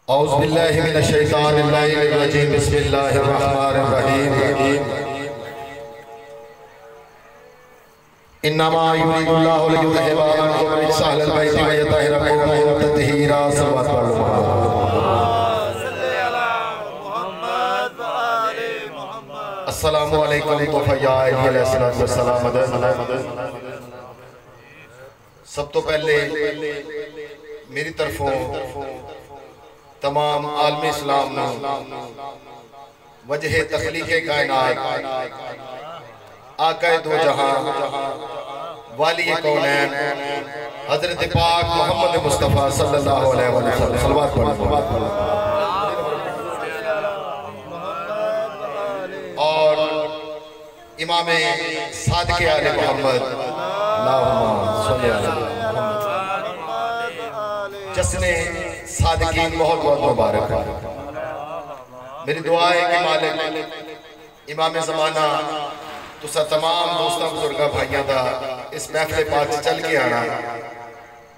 اعوذ باللہ من الشیطان الرجیم بسم اللہ الرحمن الرحیم انما یرید اللہ لیذہب عنکم الرجس اہل البیت ویطہرکم تطہیرا صلوات السلام علیکم توفیہ علیہ السلام سب تو پہلے میری طرفوں تمام عالم اسلام نے وجہ تخلیق کائنات آقا دو جہاں والی کونین حضرت پاک محمد مصطفیٰ صلی اللہ علیہ وسلم صلوات پڑھیں اور امام صادق آل محمد اللہم صلی اللہ علیہ جس نے صادقین بہت بہت مبارک ہے میری دعا ہے کہ مالک امام زمانہ تسا تمام دوستہ بزرگہ بھائیاں دا اس محفل پاک سے چل کے آنا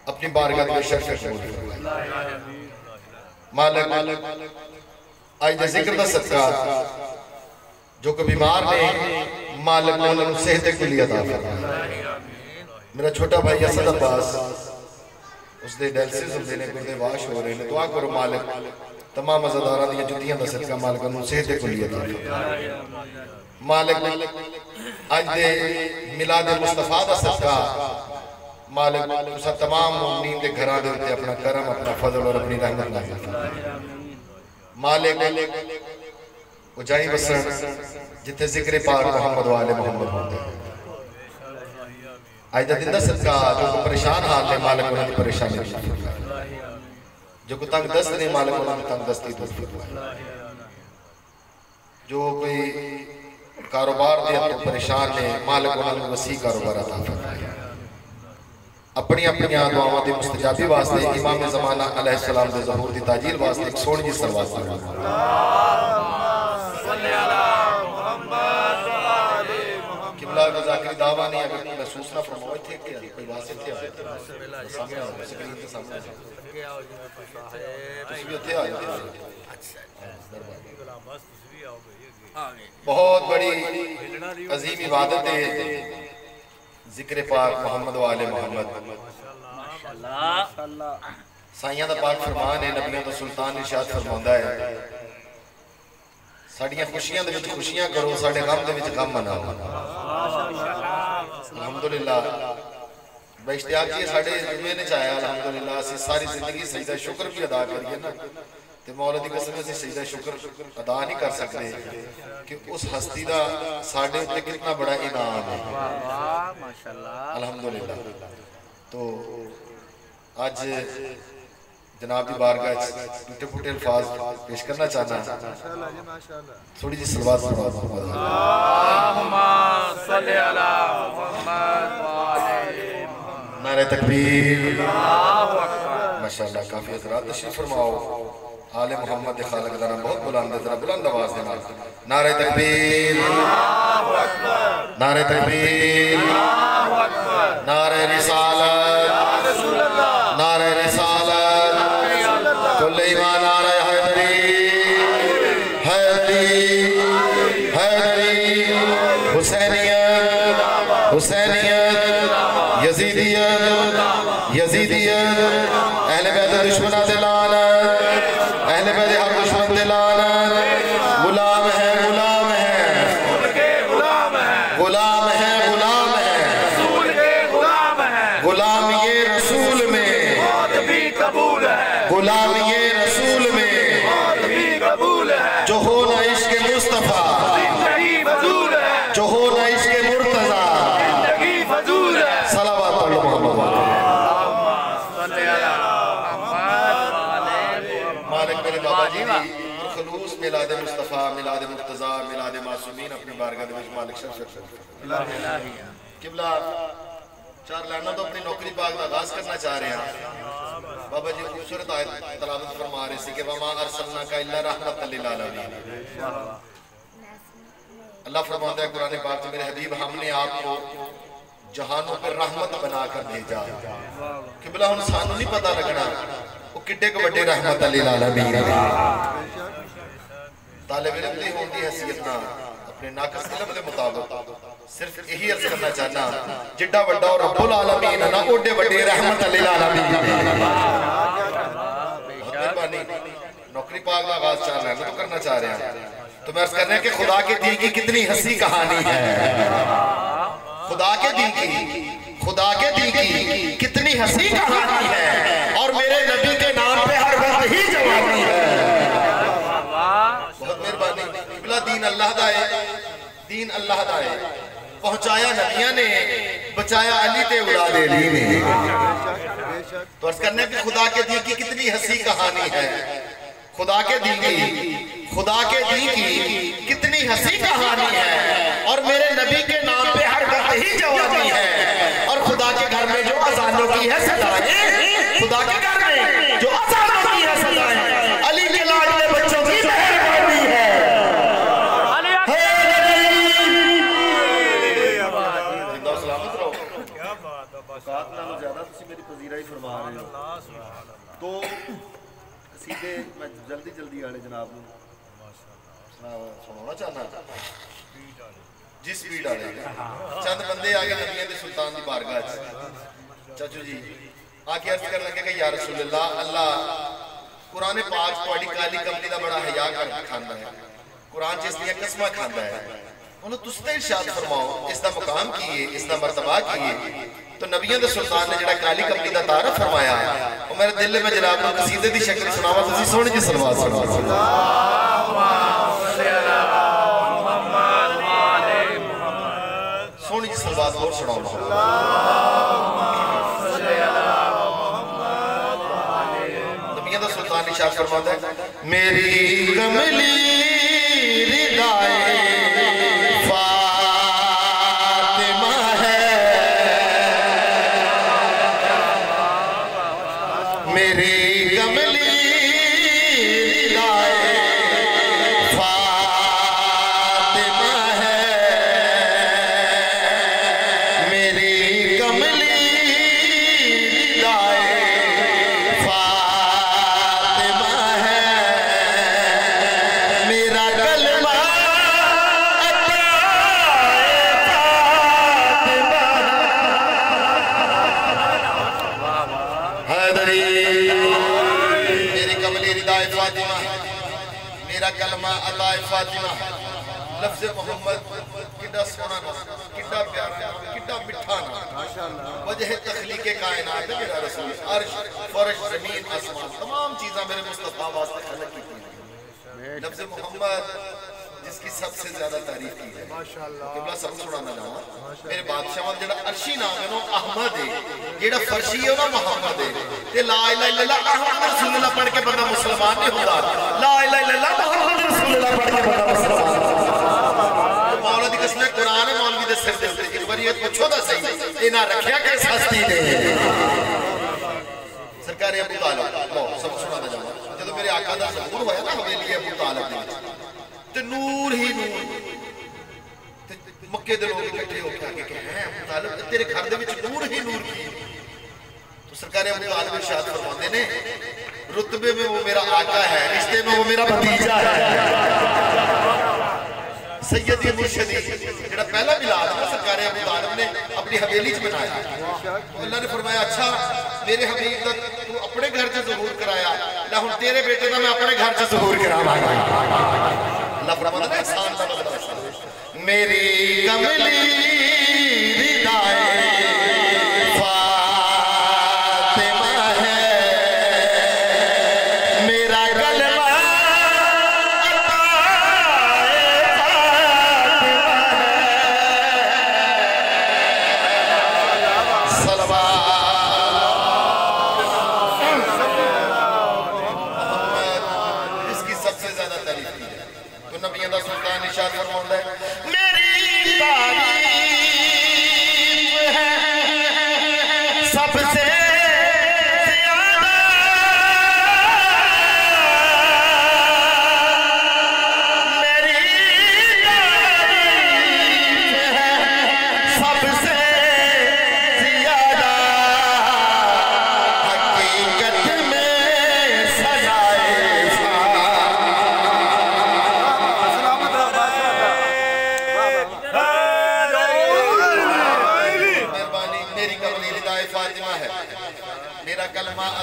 اپنی بارگاہ میں شرف قبول مالک آج دے ذکر دا صدقہ جو کہ بیمار نے مالک نے انہوں صحت کے لیے عطا فرمایا میرا چھوٹا بھائی اسد عباس اس دے ڈیلسز ہم دینے کو دے واش ہو رہے ہیں دعا کرو مالک تمام عزدارہ دیا جتیاں دا صدقہ مالک انہوں صحت کو لیے تھا مالک آج دے ملاد مصطفیٰ دا صدقہ مالک اسا تمام مومنین دے گھران دے ہوتے اپنا کرم اپنا فضل اور اپنی رحمت نہ مالک اجائی بسن جتے ذکر پاک محمد و آل محمد ہوتے ہیں آج دن دا صدقہ جو کو پریشان حال نے مالک انہوں نے پریشانی جو کو تنگ دست نے مالک انہوں نے تنگ دستی دوستی جو کوئی کاروبار دے تو پریشان نے مالک انہوں نے وسیع کاروبار عطا فرمایا اپنی اپنی دعاوں دی مستجابی واسطے امام زمانہ علیہ السلام دے ظہور دی تاجیل واسطے ایک سوڑ جی سلوات قبلہ ذاکری دعویٰ نہیں اگر محسوس نہ فرمائے تھے کہ کوئی واصل تھے سامنے آئے سکرین کے سامنے آئے تصویر تھے آئے بہت بڑی عظیم عبادت ہے ذکر پاک محمد و آل محمد سائیاں دا پاک فرمان ہے نبیوں دا سلطان ارشاد فرماندہ ہے ساڑیاں خوشیاں دے وچ خوشیاں کرو ساڑے غم دے وچ غم مناؤ الحمدللہ بے اشتیاق جی ساڑے جمعے نے چاہیا الحمدللہ اسی ساری زندگی سجدہ شکر بھی ادا کریے نا تے مولا دی قسم اسی سجدہ شکر ادا نہیں کر سکتے کہ اس ہستی دا ساڑے تے کتنا بڑا انعام ہے الحمدللہ تو آج جناب دی بارگاہ ٹوٹے پھوٹے الفاظ پیش کرنا چاہنا تھوڑی جی صلوات فرمائے اللہم صلی علی محمد نعرہ تکبیر ماشاءاللہ کافی حضرات تشریف فرماؤ آل محمد خالق دا نام بہت بلند ہے ذرا بلند آواز دینا نعرہ تکبیر نعرہ تکبیر نعرہ رسالت نعرہ رسالت کل ایمان نعرہ حیدری حیدری حسینیت حسینیت یزیدیت یزیدیت اہل بیت دشمنہ دلالت اہل بیت ہر دشمن دلالت غلام ہے غلام ہے غلام ہے غلام ہے غلام یہ رسول میں غلام یہ رسول میں جو ہو نہ عشق مصطفیٰ جو ہو نہ عشق مرتضی صلوات پڑھ لو محمد مالک میرے بابا جی خلوص میلاد مصطفیٰ میلاد مرتضی میلاد معصومین اپنی بارگاہ میں مالک شرف قبلہ چار لائنہ تو اپنی نوکری پاک دا آغاز کرنا چاہ رہے ہیں بابا جی خوبصورت آیت تلاوت فرما رہے سی کہ وَمَا أَرْسَلْنَاكَ إِلَّا رَحْمَةً لِلْعَالَمِينَ اللہ فرماتا ہے قرآن پاک میں میرے حبیب ہم نے آپ کو جہانوں پر رحمت بنا کر بھیجا قبلہ ہم سانو نہیں پتا لگنا وہ کڈے کو بڑے رحمت للعالمین طالب علم دی ہون دی حیثیت نہ اپنے ناقص علم دے مطابق صرف یہی عرض کرنا چاہنا جڈا بڑا اور رب العالمین نہ اوڈے بڑے رحمت للعالمین مہربانی نوکری پاک کا آغاز چاہ رہے ہیں تو کرنا چاہ رہے ہیں تو میں عرض کر رہے ہیں کہ خدا کے دین کی کتنی ہنسی کہانی ہے خدا کے دین کی کتنی ہنسی کہانی ہے اور میرے نبی کے نام پہ ہر وقت ہی جوانی ہے بہت مہربانی بلا دین اللہ دا ہے پہنچایا نبیاں نے بچایا علی تے اولاد علی نے تو عرض کرنے کہ خدا کے دین کی کتنی ہنسی کہانی ہے خدا کے دین کی کتنی ہنسی کہانی ہے اور میرے نبی کے نام پہ ہر وقت ہی جوانی ہے اور خدا کے گھر میں جو اذانوں کی ہے صدائیں خدا کے گھر میں جو اذانوں کی ہے صدائیں علی کے لاڈلے بچوں کی مہربانی ہے زندہ و سلامت رہو اوقات نہ زیادہ تسی میری پذیرائی فرما رہے ہو تو قصیدے میں جلدی آڑے جناب سنونا چاہنا جس سپیڈ آڑے چند بندے آگے نبیوں دے سلطان دی بارگاہ چاچو جی آگے عرض کر لگے کہ یا رسول اللہ قرآن پاک پاڑی کالی کملی دا بڑا حیاء کر کھاندہ ہے قرآن جس لئے قسمہ کھاندہ ہے انہوں تستے ارشاد فرماؤ اس دا مقام کیے اس دا مرتبہ کیے تو نبیوں دے سلطان نے جڑا کالی کملی دا تعارف فرمایا اور میرے دل میں جناب نے قصیدے دی شکل سناوا تسی سونے جی سلوات سونی جی سلوات اور سناؤ نبیوں دے سلطان ارشاد فرماتا ہے میری کملی ردائے لفظ محمد کڈا سونا نا کڈا پیارا کڈا مٹھا نا وجہ تخلیق کائنات ہے میرا رسول عرش فرش زمین آسمان تمام چیزاں میرے مصطفیٰ واسطے خلق کی تھی لفظ محمد جس کی سب سے زیادہ تعریف کی ہے قبلہ سب سنانا جانا میرے بادشاہ وال جڑا عرشی نام ہے نا احمد ہے جڑا فرشی ہے نا محمد ہے تے لا الہ الا اللہ احمد رسول اللہ پڑھ کے بندہ مسلمان نہیں ہوتا لا الہ الا اللہ محمد رسول اللہ پڑھ کے بندہ مسلمان مولا دی قسم قرآن ہے مولوی دے سر دے ایک بار یہ پوچھو دا صحیح اینا رکھیا کیس ہستی دے سرکار ابو طالب لو سب سنانا جانا جدو میرے آقا دا ظہور ہویا نا حویلی ابو طالب نے تے نور ہی نور مکے دے لوگ اکٹھے ہو کے آگے کہ ہیں ابو طالب تیرے گھر دے وچ نور ہی نور کی تو سرکار ابو طالب ارشاد فرماتے نے رتبے میں وہ میرا آقا ہے رشتے میں وہ میرا بھتیجا ہے سیدی مرشدی جڑا پہلا ملاد ہے سرکار ابو طالب نے اپنی حویلی چ بنایا تو اللہ نے فرمایا اچھا میرے حبیب دا تو اپنے گھر سے ظہور کرایا نہ ہن تیرے بیٹے دا میں اپنے گھر سے ظہور کراواں گا اللہ فرماتا ہے احسان دا مطلب میری کملی ردائے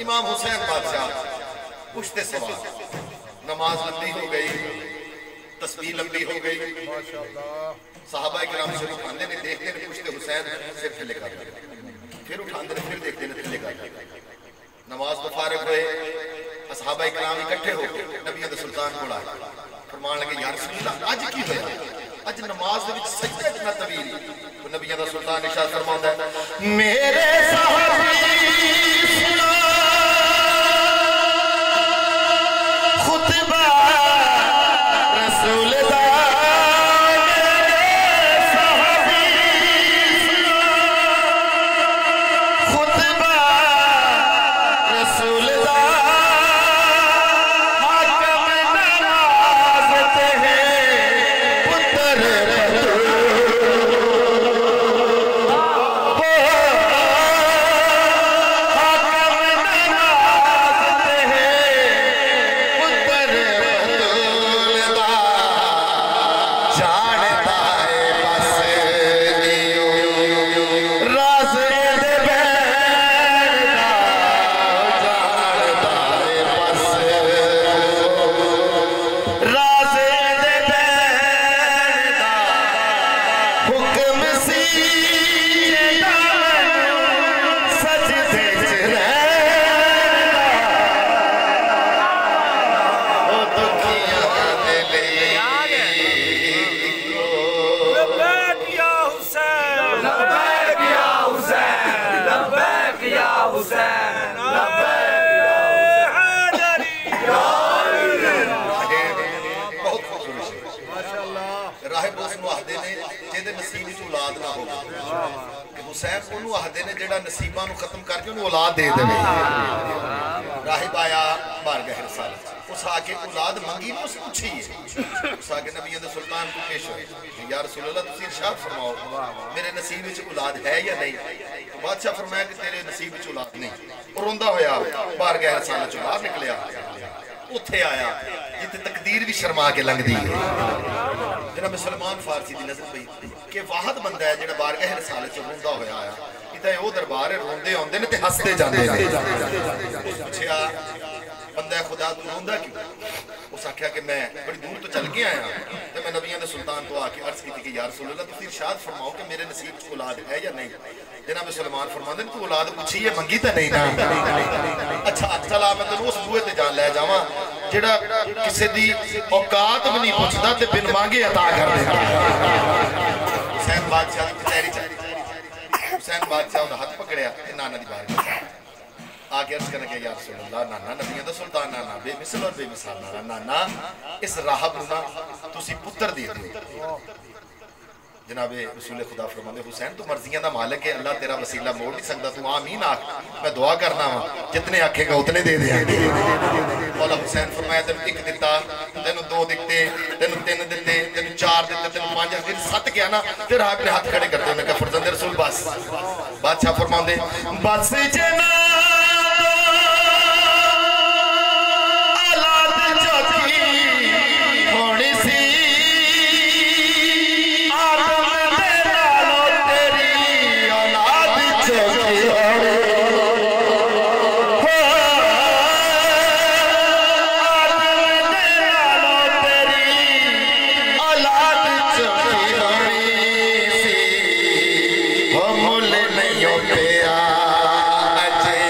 امام حسین بادشاہ پشتے سوار نماز لمبی ہو گئی تسبیح لمبی ہو گئی صحابہ کرام سے اٹھاندے نے دیکھتے نے پشتے حسین سے تھلے کر دیا پھر اٹھاندے نے پھر دیکھتے نے تھلے کر دیا نماز تو فارغ ہوئے اصحابہ کرام اکٹھے ہو کے نبی سلطان کو آئے فرمان لگے یا رسول اللہ آج کی ہویا آج نماز دے وچ سجدہ اتنا طویل تو نبی سلطان ارشاد فرماتا ہے میرے صحابی سنا خطبہ رسول دا حسین انہوں آہدے نے جڑا نصیبہ نو ختم کر کے انہوں اولاد دے دے راہب آیا بارگاہ رسالت اس آکے اولاد منگی نے اسے پوچھی ہے اس آکے نبی سلطان کو پیش ہوئے یا رسول اللہ تسی ارشاد فرماؤ میرے نصیب وچ اولاد ہے یا نہیں بادشاہ فرمایا کہ تیرے نصیب وچ اولاد نہیں اور روندہ ہویا بارگاہ رسالت چ باہر نکلیا اتھے آیا جتے تقدیر بھی شرما کے لنگ دی جناب سلمان فارسی دی نظر پئی کہ واحد بندہ ہے جنہا بارگاہ رسالت چ روندہ ہویا آیا اتھے وہ دربار روندے ہوندے نے تے ہستے جاندے نے پوچھیا بندہ خدا تو روندہ کیوں اس آکھیا کہ میں بڑی دور تو چل کے آیا تے میں نبیوں دے سلطان تو آ کے عرض کی تھی کہ یا رسول اللہ تسی ارشاد فرماؤ کہ میرے نصیب وچ اولاد ہے یا نہیں جناب سلمان فرماندے تو اولاد پوچھی ہے منگی تے نہیں نا اچھا چلا میں تینوں اس بوئے تے جان لے جاواں جڑا کسی دی اوقات بھی نہیں پوچھتا تے بن مانگے عطا کر دیتا حسین بادشاہ دی کچہری چلی حسین بادشاہ دا ہاتھ پکڑیا تے نانا دی بار آگے عرض کرنے کہ یا رسول اللہ نانا نبیوں دا سلطان نانا بے مثل اور بے مثال نانا اس راہب نونا تسی پتر دے دے جناب رسول خدا فرماندے حسین تو مرضیاں دا مالک ہے اللہ تیرا وسیلہ موڑ نہیں سکتا تو آمین آکھ میں دعا کرنا ہوں جتنے آکھے گا اتنے دے دیں مولا حسین فرمایا تینوں ایک دیتا تینوں دو دکھتے تینوں تین دیتے تینوں چار دیتے تینوں پانچ پھر سات کیا نا پھر اپنے ہاتھ کھڑے کرتے انہوں نے کہا فرزند رسول بس بادشاہ فرماندے بس جنا نہیں ہو پیا اجے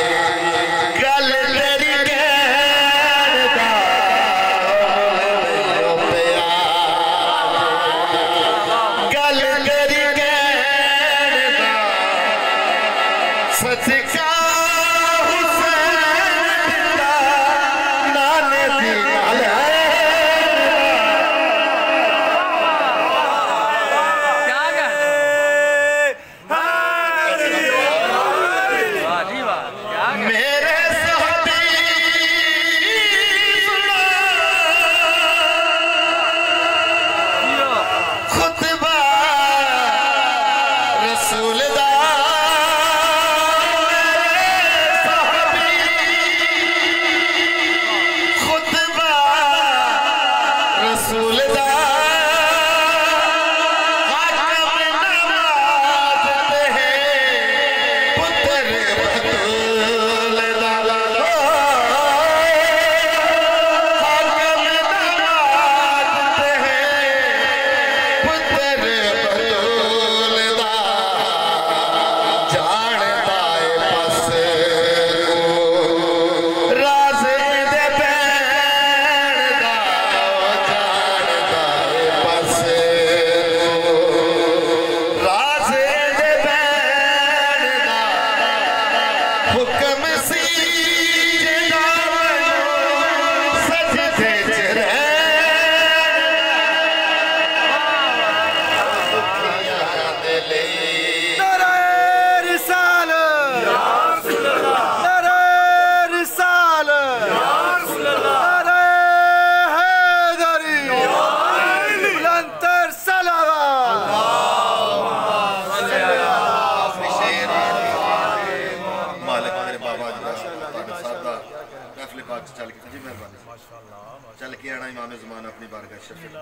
پاک چل کے جی مہربانی چل کے آنا امام زمان اپنی بارگاہ شریف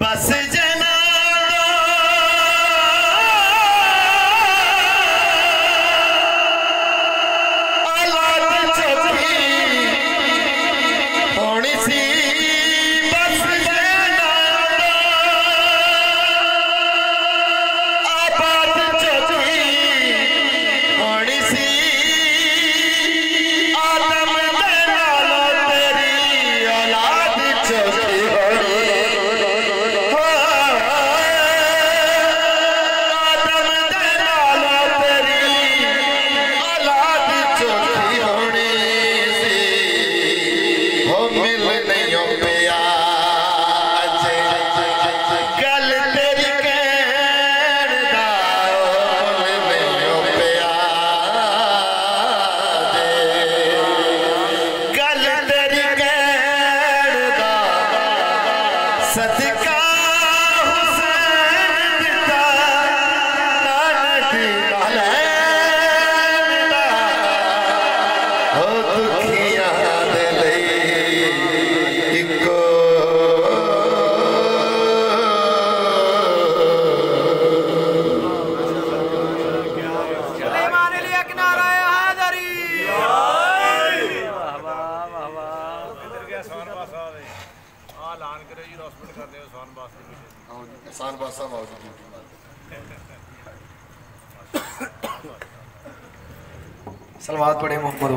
بس جنا احسان باسا موجود سلوات پڑھے محمد